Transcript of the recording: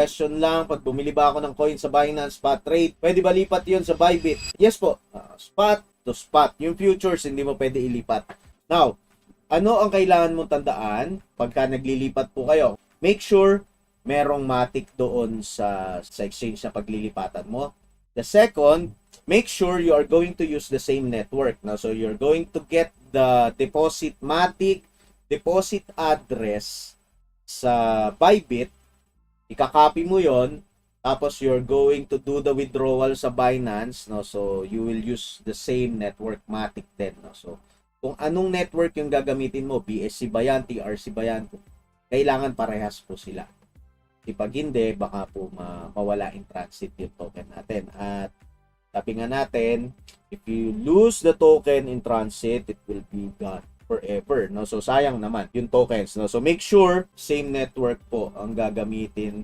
question lang, pag bumili ba ako ng coin sa Binance spot trade, pwede ba lipat yun sa Bybit? Yes po. Spot to spot. Yung futures, hindi mo pwede ilipat. Now, ano ang kailangan mong tandaan pagka naglilipat po kayo? Make sure merong matic doon sa exchange na paglilipatan mo. The second, make sure you are going to use the same network. Now, so you're going to get the deposit matic, deposit address sa Bybit, ikakopy mo yon, tapos you're going to do the withdrawal sa Binance, no? So you will use the same network matic din, no? So kung anong network yung gagamitin mo, BSC ba yan, TRC ba yan, kailangan parehas po sila. Pag hindi, baka po mawala in transit yung token natin. At sabi nga natin, if you lose the token in transit, it will be gone forever, no? So sayang naman yung tokens, no? So make sure same network po ang gagamitin